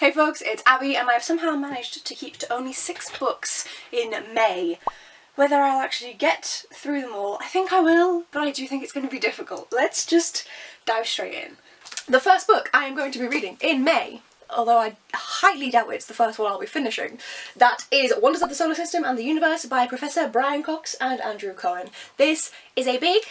Hey folks, it's Abby and I've somehow managed to keep to only 6 books in May. Whether I'll actually get through them all, I think I will, but I do think it's going to be difficult. Let's just dive straight in. The first book I am going to be reading in May, although I highly doubt it's the first one I'll be finishing, that is Wonders of the Solar System and the Universe by Professor Brian Cox and Andrew Cohen. This is a big,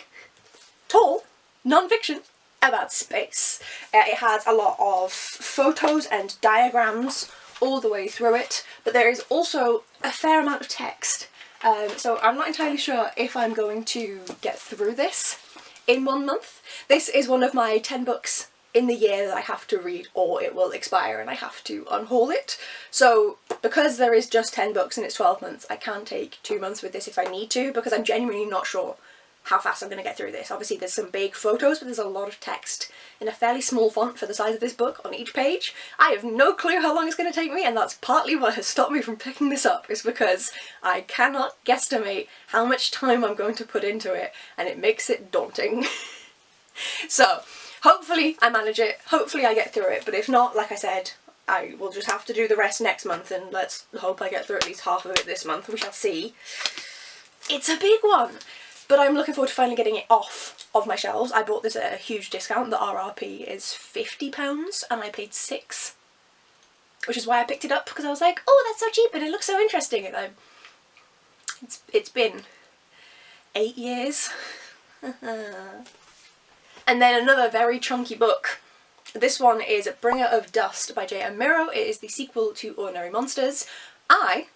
tall, non-fiction about space. It has a lot of photos and diagrams all the way through it, but there is also a fair amount of text. So I'm not entirely sure if I'm going to get through this in 1 month. This is one of my 10 books in the year that I have to read or it will expire and I have to unhaul it. So because there is just 10 books and it's 12 months, I can take 2 months with this if I need to, because I'm genuinely not sure how fast I'm going to get through this. Obviously there's some big photos, but there's a lot of text in a fairly small font for the size of this book on each page. I have no clue how long it's going to take me, and that's partly what has stopped me from picking this up, is because I cannot guesstimate how much time I'm going to put into it, and it makes it daunting. So hopefully I manage it, hopefully I get through it, but if not, like I said, I will just have to do the rest next month, and let's hope I get through at least half of it this month. We shall see. It's a big one, but I'm looking forward to finally getting it off of my shelves. I bought this at a huge discount. The RRP is £50 and I paid £6, which is why I picked it up, because I was like, oh, that's so cheap and it looks so interesting. And it's been 8 years. And then another very chunky book. This one is Bringer of Dust by J.M. Miro. It is the sequel to Ordinary Monsters. I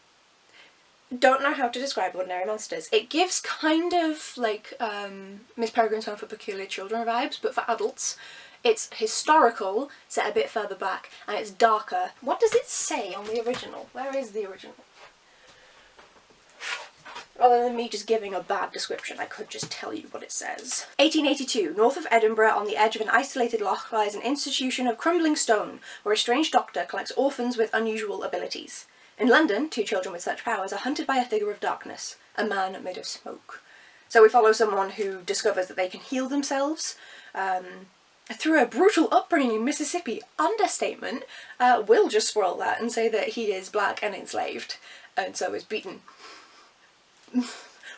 don't know how to describe Ordinary Monsters. It gives kind of like Miss Peregrine's Home for Peculiar Children vibes, but for adults. It's historical, set a bit further back, and it's darker. What does it say on the original? Where is the original? Rather than me just giving a bad description, I could just tell you what it says. 1882, north of Edinburgh, on the edge of an isolated loch, lies an institution of crumbling stone, where a strange doctor collects orphans with unusual abilities. In London, 2 children with such powers are hunted by a figure of darkness, a man made of smoke. So we follow someone who discovers that they can heal themselves through a brutal upbringing in Mississippi. Understatement. We'll just spoil that and say that he is black and enslaved, and so is beaten.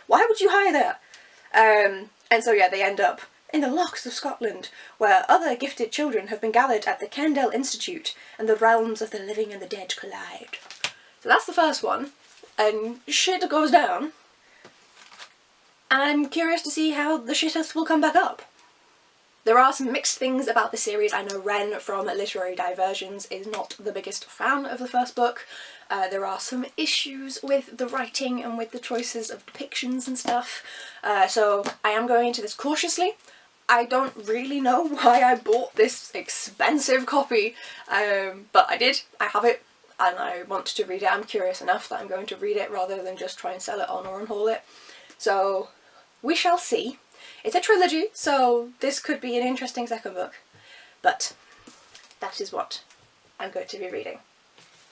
Why would you hire that? And so yeah, they end up in the lochs of Scotland, where other gifted children have been gathered at the Kendall Institute, and the realms of the living and the dead collide. So that's the first one, and shit goes down, and I'm curious to see how the shittest will come back up. There are some mixed things about the series. I know Ren from Literary Diversions is not the biggest fan of the first book. There are some issues with the writing and with the choices of depictions and stuff, so I am going into this cautiously. I don't really know why I bought this expensive copy, but I did. I have it. And I want to read it. I'm curious enough that I'm going to read it rather than just try and sell it on or unhaul it. So we shall see. It's a trilogy, so this could be an interesting second book. But that is what I'm going to be reading.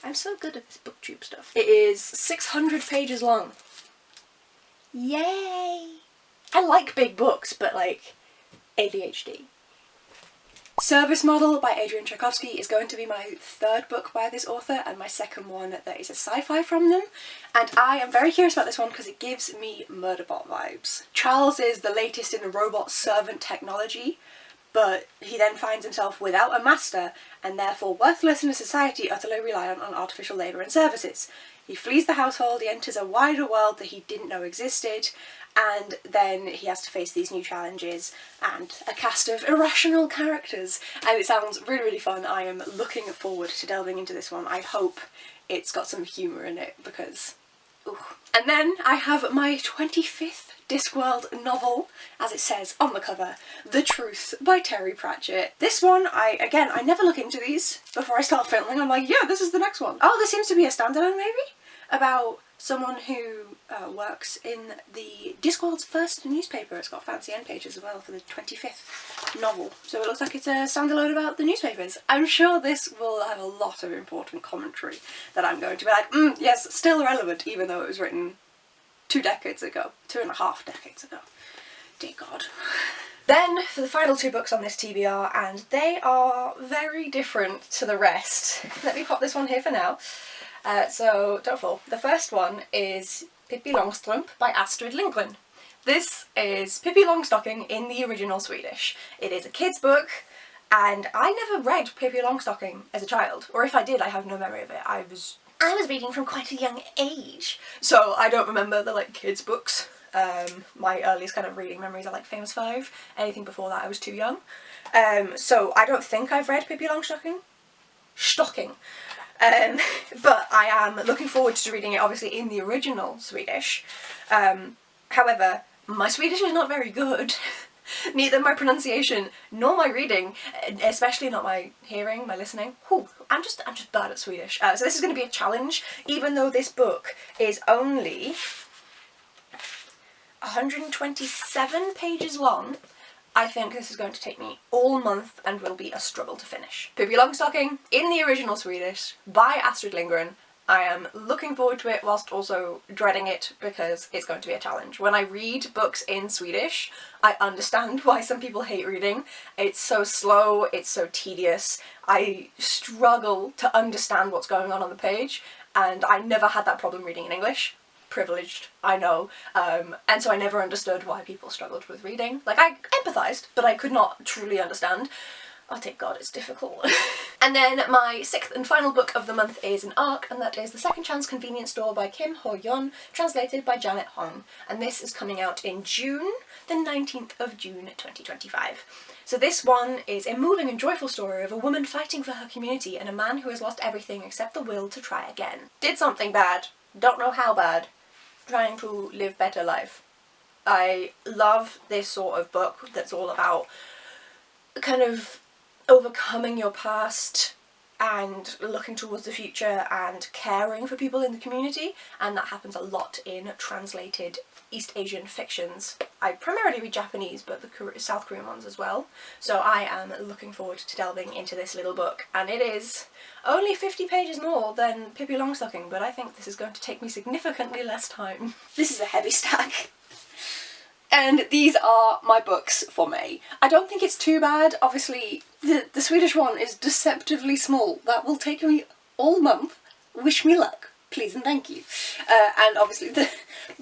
I'm so good at this booktube stuff. It is 600 pages long. Yay! I like big books, but like ADHD. Service Model by Adrian Tchaikovsky is going to be my 3rd book by this author, and my 2nd one that is a sci-fi from them. And I am very curious about this one because it gives me Murderbot vibes. Charles is the latest in the robot servant technology, but he then finds himself without a master and therefore worthless in a society utterly reliant on artificial labour and services. He flees the household, he enters a wider world that he didn't know existed, and then he has to face these new challenges and a cast of irrational characters, and it sounds really, really fun. I am looking forward to delving into this one. I hope it's got some humour in it, because ooh. And then I have my 25th Discworld novel, as it says on the cover, The Truth by Terry Pratchett. This one, I never look into these before I start filming. I'm like, yeah, this is the next one. Oh, this seems to be a standalone maybe? About someone who works in the Discworld's first newspaper. It's got fancy end pages as well for the 25th novel. So it looks like it's a standalone about the newspapers. I'm sure this will have a lot of important commentary that I'm going to be like, yes, still relevant, even though it was written 2 decades ago. 2.5 decades ago. Dear God. Then for the final two books on this TBR, and they are very different to the rest. Let me pop this one here for now. So don't fall. The first one is Pippi Longstocking by Astrid Lindgren. This is Pippi Longstocking in the original Swedish. It is a kid's book, and I never read Pippi Longstocking as a child, or if I did, I have no memory of it. I was reading from quite a young age, so I don't remember the like kids books. My earliest kind of reading memories are like Famous Five. Anything before that I was too young. So I don't think I've read Pippi Longstocking. But I am looking forward to reading it obviously in the original Swedish. However, my Swedish is not very good. Neither my pronunciation nor my reading, especially not my hearing, my listening. Whew, I'm just bad at Swedish. So this is going to be a challenge, even though this book is only 127 pages long. I think this is going to take me all month and will be a struggle to finish. Pippi Longstocking in the original Swedish by Astrid Lindgren. I am looking forward to it whilst also dreading it because it's going to be a challenge. When I read books in Swedish, I understand why some people hate reading. It's so slow, it's so tedious. I struggle to understand what's going on the page, and I never had that problem reading in English. Privileged, I know, and so I never understood why people struggled with reading. Like, I empathised, but I could not truly understand. Oh, thank God, it's difficult. And then my sixth and final book of the month is an ARC, and that is The Second Chance Convenience Store by Kim Ho-Yeon, translated by Janet Hong. And this is coming out in June, the 19th of June 2025. So this one is a moving and joyful story of a woman fighting for her community and a man who has lost everything except the will to try again. Did something bad, don't know how bad, trying to live better life. I love this sort of book that's all about kind of overcoming your past and looking towards the future and caring for people in the community, and that happens a lot in translated East Asian fictions. I primarily read Japanese, but the South Korean ones as well, so I am looking forward to delving into this little book, and it is only 50 pages more than Pippi Longstocking, but I think this is going to take me significantly less time. This is a heavy stack. And these are my books for May. I don't think it's too bad. Obviously, the Swedish one is deceptively small. That will take me all month. Wish me luck, please and thank you. And obviously the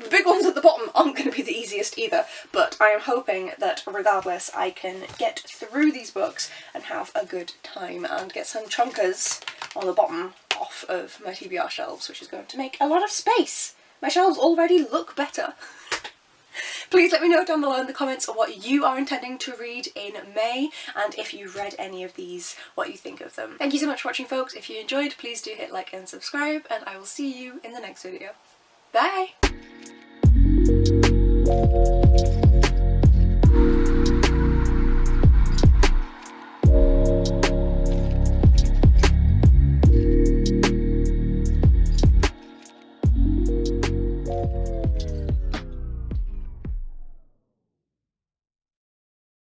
big ones at the bottom aren't going to be the easiest either, but I am hoping that regardless I can get through these books and have a good time and get some chunkers on the bottom off of my TBR shelves, which is going to make a lot of space. My shelves already look better. Please let me know down below in the comments what you are intending to read in May, and if you've read any of these, what you think of them. Thank you so much for watching, folks. If you enjoyed, please do hit like and subscribe, and I will see you in the next video. Bye!